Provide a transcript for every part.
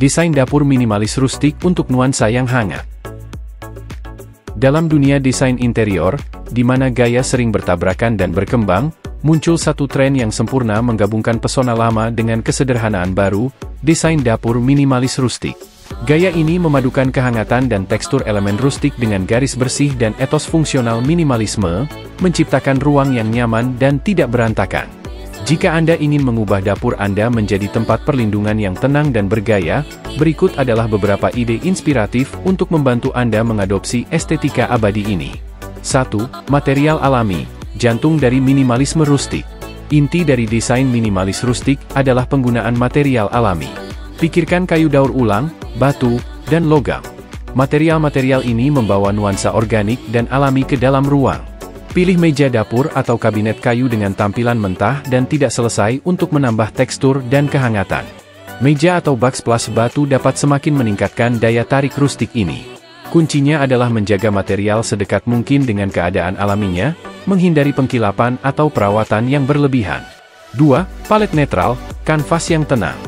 desain dapur minimalis rustik untuk nuansa yang hangat. Dalam dunia desain interior, di mana gaya sering bertabrakan dan berkembang, muncul satu tren yang sempurna menggabungkan pesona lama dengan kesederhanaan baru, desain dapur minimalis rustik. Gaya ini memadukan kehangatan dan tekstur elemen rustik dengan garis bersih dan etos fungsional minimalisme, menciptakan ruang yang nyaman dan tidak berantakan. Jika Anda ingin mengubah dapur Anda menjadi tempat perlindungan yang tenang dan bergaya, berikut adalah beberapa ide inspiratif untuk membantu Anda mengadopsi estetika abadi ini. 1. Material alami, jantung dari minimalisme rustik. Inti dari desain minimalis rustik adalah penggunaan material alami. Pikirkan kayu daur ulang, batu, dan logam. Material-material ini membawa nuansa organik dan alami ke dalam ruang. Pilih meja dapur atau kabinet kayu dengan tampilan mentah dan tidak selesai untuk menambah tekstur dan kehangatan. Meja atau backsplash batu dapat semakin meningkatkan daya tarik rustik ini. Kuncinya adalah menjaga material sedekat mungkin dengan keadaan alaminya, menghindari pengkilapan atau perawatan yang berlebihan. 2. Palet netral, kanvas yang tenang.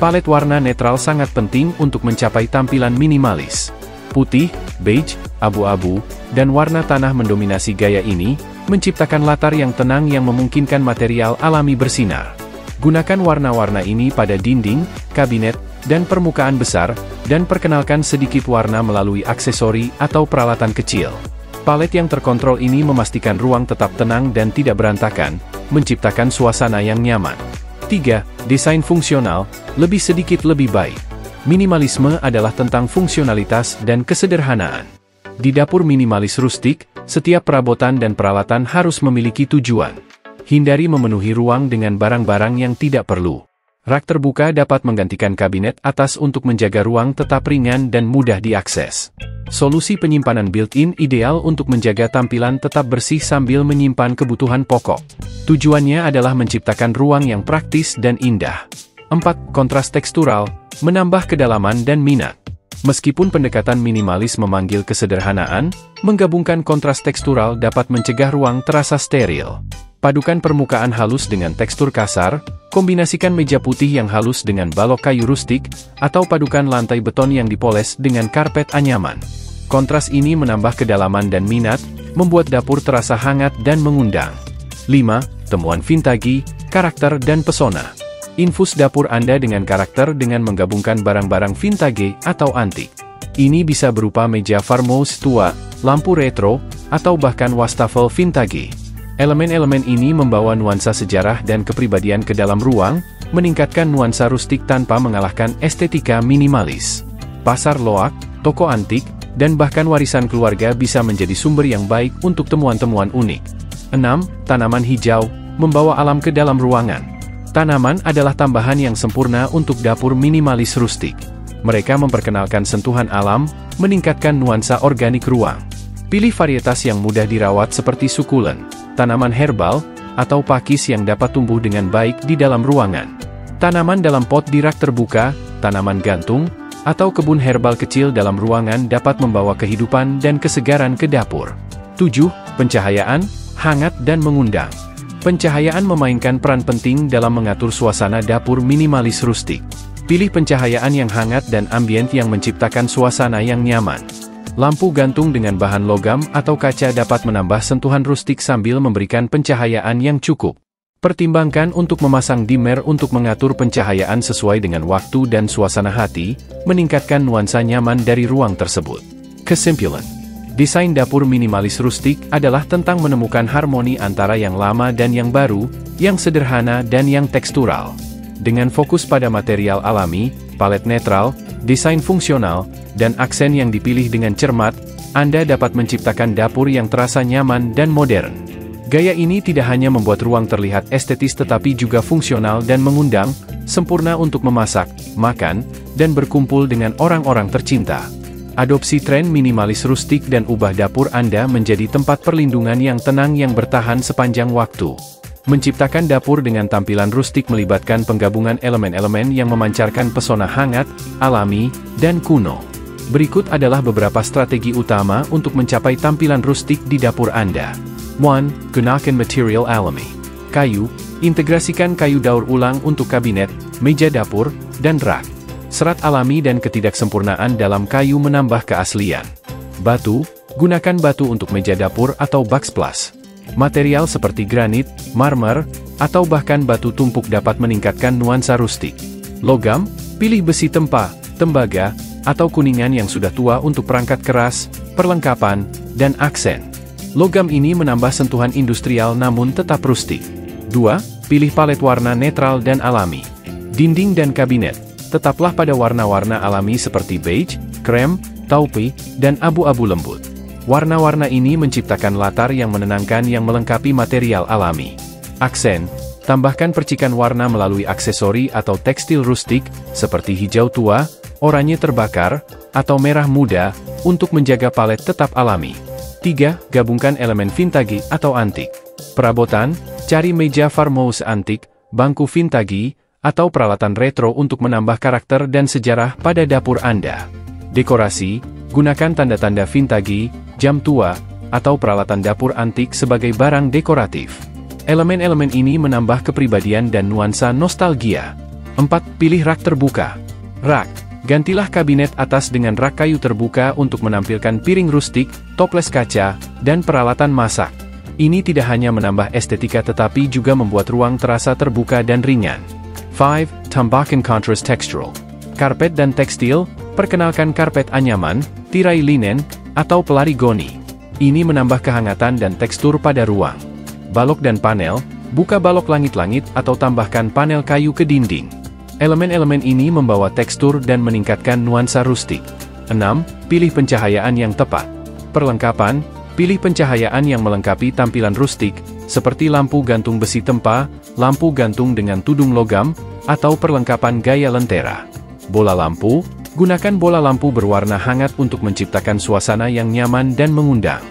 Palet warna netral sangat penting untuk mencapai tampilan minimalis. Putih, beige, abu-abu, dan warna tanah mendominasi gaya ini, menciptakan latar yang tenang yang memungkinkan material alami bersinar. Gunakan warna-warna ini pada dinding, kabinet, dan permukaan besar, dan perkenalkan sedikit warna melalui aksesori atau peralatan kecil. Palet yang terkontrol ini memastikan ruang tetap tenang dan tidak berantakan, menciptakan suasana yang nyaman. 3. Desain fungsional, lebih sedikit lebih baik. Minimalisme adalah tentang fungsionalitas dan kesederhanaan. Di dapur minimalis rustik, setiap perabotan dan peralatan harus memiliki tujuan. Hindari memenuhi ruang dengan barang-barang yang tidak perlu. Rak terbuka dapat menggantikan kabinet atas untuk menjaga ruang tetap ringan dan mudah diakses. Solusi penyimpanan built-in ideal untuk menjaga tampilan tetap bersih sambil menyimpan kebutuhan pokok. Tujuannya adalah menciptakan ruang yang praktis dan indah. 4. Kontras tekstural, menambah kedalaman dan minat. Meskipun pendekatan minimalis memanggil kesederhanaan, menggabungkan kontras tekstural dapat mencegah ruang terasa steril. Padukan permukaan halus dengan tekstur kasar, kombinasikan meja putih yang halus dengan balok kayu rustik, atau padukan lantai beton yang dipoles dengan karpet anyaman. Kontras ini menambah kedalaman dan minat, membuat dapur terasa hangat dan mengundang. 5. Temuan vintage, karakter dan pesona. Infus dapur Anda dengan karakter dengan menggabungkan barang-barang vintage atau antik. Ini bisa berupa meja farmhouse tua, lampu retro, atau bahkan wastafel vintage. Elemen-elemen ini membawa nuansa sejarah dan kepribadian ke dalam ruang, meningkatkan nuansa rustik tanpa mengalahkan estetika minimalis. Pasar loak, toko antik, dan bahkan warisan keluarga bisa menjadi sumber yang baik untuk temuan-temuan unik. 6. Tanaman hijau, membawa alam ke dalam ruangan. Tanaman adalah tambahan yang sempurna untuk dapur minimalis rustik. Mereka memperkenalkan sentuhan alam, meningkatkan nuansa organik ruang. Pilih varietas yang mudah dirawat seperti sukulen, tanaman herbal, atau pakis yang dapat tumbuh dengan baik di dalam ruangan. Tanaman dalam pot di rak terbuka, tanaman gantung, atau kebun herbal kecil dalam ruangan dapat membawa kehidupan dan kesegaran ke dapur. 7. Pencahayaan, hangat dan mengundang. Pencahayaan memainkan peran penting dalam mengatur suasana dapur minimalis rustik. Pilih pencahayaan yang hangat dan ambient yang menciptakan suasana yang nyaman. Lampu gantung dengan bahan logam atau kaca dapat menambah sentuhan rustik sambil memberikan pencahayaan yang cukup. Pertimbangkan untuk memasang dimmer untuk mengatur pencahayaan sesuai dengan waktu dan suasana hati, meningkatkan nuansa nyaman dari ruang tersebut. Kesimpulan. Desain dapur minimalis rustik adalah tentang menemukan harmoni antara yang lama dan yang baru, yang sederhana dan yang tekstural. Dengan fokus pada material alami, palet netral, desain fungsional, dan aksen yang dipilih dengan cermat, Anda dapat menciptakan dapur yang terasa nyaman dan modern. Gaya ini tidak hanya membuat ruang terlihat estetis tetapi juga fungsional dan mengundang, sempurna untuk memasak, makan, dan berkumpul dengan orang-orang tercinta. Adopsi tren minimalis rustik dan ubah dapur Anda menjadi tempat perlindungan yang tenang yang bertahan sepanjang waktu. Menciptakan dapur dengan tampilan rustik melibatkan penggabungan elemen-elemen yang memancarkan pesona hangat, alami, dan kuno. Berikut adalah beberapa strategi utama untuk mencapai tampilan rustik di dapur Anda. 1. Gunakan material alami. Kayu, integrasikan kayu daur ulang untuk kabinet, meja dapur, dan rak. Serat alami dan ketidaksempurnaan dalam kayu menambah keaslian. Batu, gunakan batu untuk meja dapur atau backsplash. Material seperti granit, marmer, atau bahkan batu tumpuk dapat meningkatkan nuansa rustik. Logam, pilih besi tempa, tembaga, atau kuningan yang sudah tua untuk perangkat keras, perlengkapan, dan aksen. Logam ini menambah sentuhan industrial namun tetap rustik. 2. Pilih palet warna netral dan alami. Dinding dan kabinet, tetaplah pada warna-warna alami seperti beige, krem, taupe, dan abu-abu lembut. Warna-warna ini menciptakan latar yang menenangkan yang melengkapi material alami. Aksen, tambahkan percikan warna melalui aksesori atau tekstil rustik, seperti hijau tua, oranye terbakar, atau merah muda, untuk menjaga palet tetap alami. 3. Gabungkan elemen vintage atau antik. Perabotan, cari meja farmhouse antik, bangku vintage, atau peralatan retro untuk menambah karakter dan sejarah pada dapur Anda. Dekorasi, gunakan tanda-tanda vintage, jam tua, atau peralatan dapur antik sebagai barang dekoratif. Elemen-elemen ini menambah kepribadian dan nuansa nostalgia. 4. Pilih rak terbuka. Rak, gantilah kabinet atas dengan rak kayu terbuka untuk menampilkan piring rustik, toples kaca, dan peralatan masak. Ini tidak hanya menambah estetika tetapi juga membuat ruang terasa terbuka dan ringan. 5. Tambahkan contrast textural. Karpet dan tekstil, perkenalkan karpet anyaman, tirai linen, atau pelari goni. Ini menambah kehangatan dan tekstur pada ruang. Balok dan panel, buka balok langit-langit atau tambahkan panel kayu ke dinding. Elemen-elemen ini membawa tekstur dan meningkatkan nuansa rustik. 6. Pilih pencahayaan yang tepat. Perlengkapan, pilih pencahayaan yang melengkapi tampilan rustik, seperti lampu gantung besi tempa, lampu gantung dengan tudung logam, atau perlengkapan gaya lentera. Bola lampu, gunakan bola lampu berwarna hangat untuk menciptakan suasana yang nyaman dan mengundang.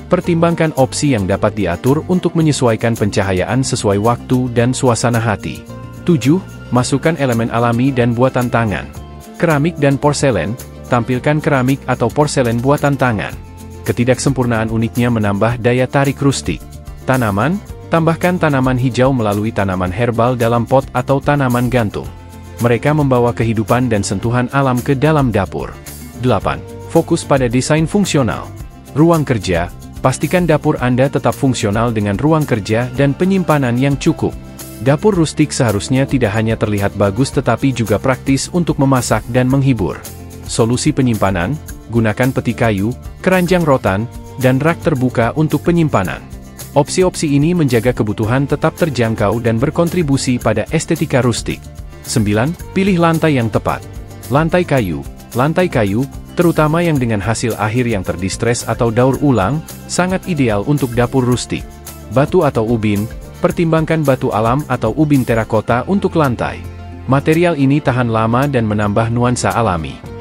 Pertimbangkan opsi yang dapat diatur untuk menyesuaikan pencahayaan sesuai waktu dan suasana hati. 7. Masukkan elemen alami dan buatan tangan. Keramik dan porselen, tampilkan keramik atau porselen buatan tangan. Ketidaksempurnaan uniknya menambah daya tarik rustik. Tanaman, tambahkan tanaman hijau melalui tanaman herbal dalam pot atau tanaman gantung. Mereka membawa kehidupan dan sentuhan alam ke dalam dapur. 8. Fokus pada desain fungsional. Ruang kerja, pastikan dapur Anda tetap fungsional dengan ruang kerja dan penyimpanan yang cukup. Dapur rustik seharusnya tidak hanya terlihat bagus tetapi juga praktis untuk memasak dan menghibur. Solusi penyimpanan, gunakan peti kayu, keranjang rotan, dan rak terbuka untuk penyimpanan. Opsi-opsi ini menjaga kebutuhan tetap terjangkau dan berkontribusi pada estetika rustik. 9. Pilih lantai yang tepat. Lantai kayu, terutama yang dengan hasil akhir yang terdistres atau daur ulang, sangat ideal untuk dapur rustik. Batu atau ubin, pertimbangkan batu alam atau ubin terakota untuk lantai. Material ini tahan lama dan menambah nuansa alami.